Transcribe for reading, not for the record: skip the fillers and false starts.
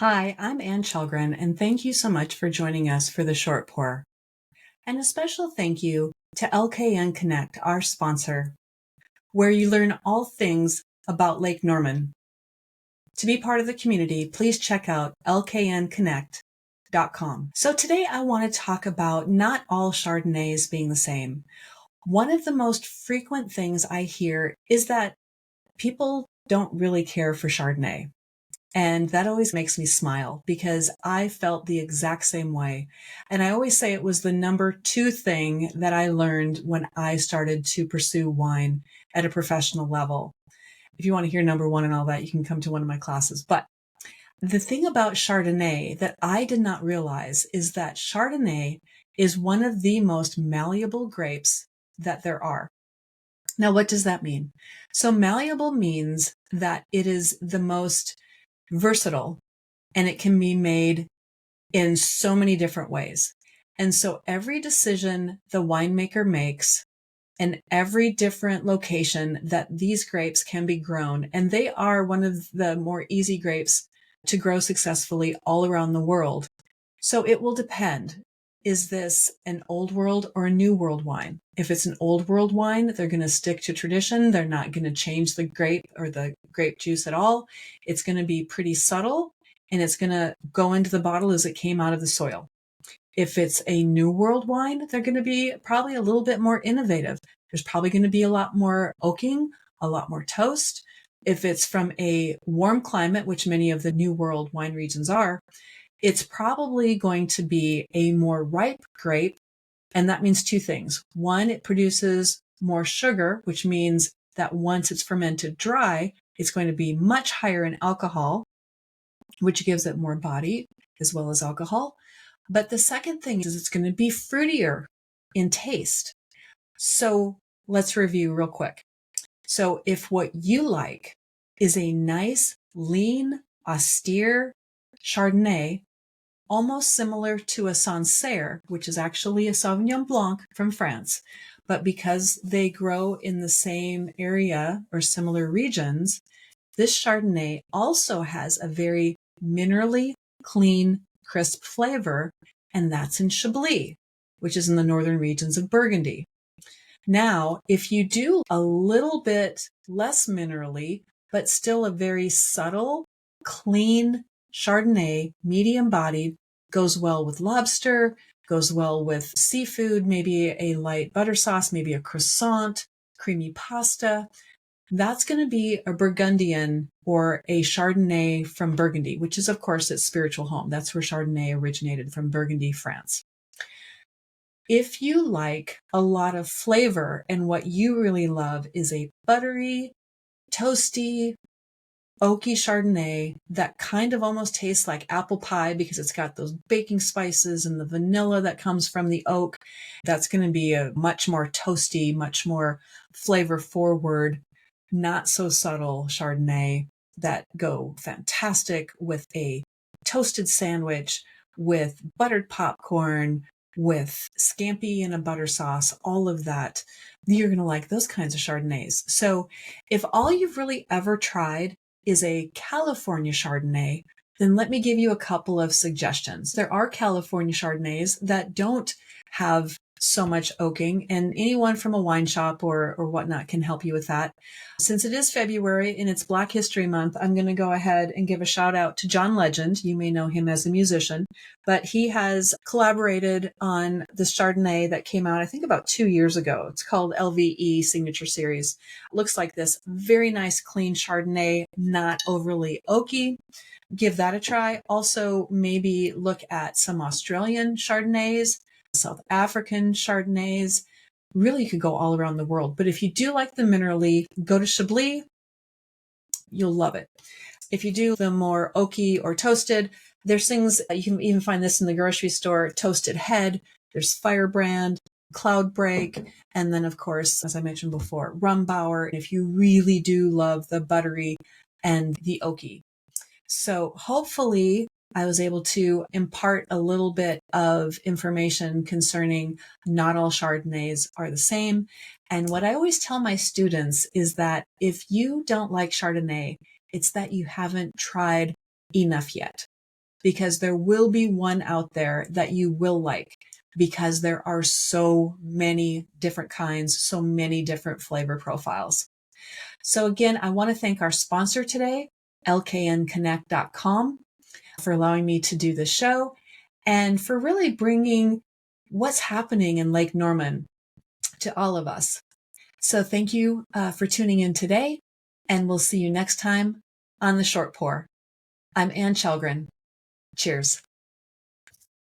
Hi, I'm Ann Kjellgren, and thank you so much for joining us for the short pour. And a special thank you to LKN Connect, our sponsor, where you learn all things about Lake Norman. To be part of the community, please check out lknconnect.com. So today I want to talk about not all Chardonnays being the same. One of the most frequent things I hear is that people don't really care for Chardonnay. And that always makes me smile because I felt the exact same way. And I always say it was the number two thing that I learned when I started to pursue wine at a professional level. If you want to hear number one and all that, you can come to one of my classes. But the thing about Chardonnay that I did not realize is that Chardonnay is one of the most malleable grapes that there are. Now, what does that mean? So malleable means that it is the most versatile and it can be made in so many different ways. And so every decision the winemaker makes and every different location that these grapes can be grown, and they are one of the more easy grapes to grow successfully all around the world. So it will depend. Is this an old world or a new world wine? If it's an old world wine, they're going to stick to tradition. They're not going to change the grape or the grape juice at all. It's going to be pretty subtle and it's going to go into the bottle as it came out of the soil. If it's a new world wine, they're going to be probably a little bit more innovative. There's probably going to be a lot more oaking, a lot more toast. If it's from a warm climate, which many of the new world wine regions are, it's probably going to be a more ripe grape. And that means two things. One, it produces more sugar, which means that once it's fermented dry, it's going to be much higher in alcohol, which gives it more body as well as alcohol. But the second thing is it's going to be fruitier in taste. So let's review real quick. So if what you like is a nice, lean, austere Chardonnay, almost similar to a Sancerre, which is actually a Sauvignon Blanc from France. But because they grow in the same area or similar regions, this Chardonnay also has a very minerally clean, crisp flavor, and that's in Chablis, which is in the northern regions of Burgundy. Now, if you do a little bit less minerally, but still a very subtle, clean Chardonnay, medium bodied, goes well with lobster, goes well with seafood, maybe a light butter sauce, maybe a croissant, creamy pasta. That's going to be a Burgundian or a Chardonnay from Burgundy, which is, of course, its spiritual home. That's where Chardonnay originated, from Burgundy, France. If you like a lot of flavor and what you really love is a buttery, toasty, oaky Chardonnay that kind of almost tastes like apple pie because it's got those baking spices and the vanilla that comes from the oak, that's going to be a much more toasty, much more flavor forward, not so subtle Chardonnay that go fantastic with a toasted sandwich, with buttered popcorn, with scampi and a butter sauce, all of that. You're going to like those kinds of Chardonnays. So if all you've really ever tried is a California Chardonnay, then let me give you a couple of suggestions. There are California Chardonnays that don't have so much oaking, and anyone from a wine shop or whatnot can help you with that. Since it is February and it's Black History Month, I'm going to go ahead and give a shout out to John Legend. You may know him as a musician, but he has collaborated on this Chardonnay that came out, I think, about 2 years ago. It's called LVE Signature Series. It looks like this very nice, clean Chardonnay, not overly oaky. Give that a try. Also, maybe look at some Australian Chardonnays, South African Chardonnays. Really, you could go all around the world. But if you do like the minerally, go to Chablis. You'll love it. If you do the more oaky or toasted, there's things, you can even find this in the grocery store, Toasted Head, there's Firebrand, Cloudbreak, and then, of course, as I mentioned before, Rumbauer, if you really do love the buttery and the oaky. So hopefully I was able to impart a little bit of information concerning not all Chardonnays are the same. And what I always tell my students is that if you don't like Chardonnay, it's that you haven't tried enough yet. because there will be one out there that you will like, because there are so many different kinds, so many different flavor profiles. So again, I want to thank our sponsor today, lknconnect.com, for allowing me to do this show and for really bringing what's happening in Lake Norman to all of us. So thank you for tuning in today, and we'll see you next time on The Short Pour. I'm Ann Kjellgren. Cheers.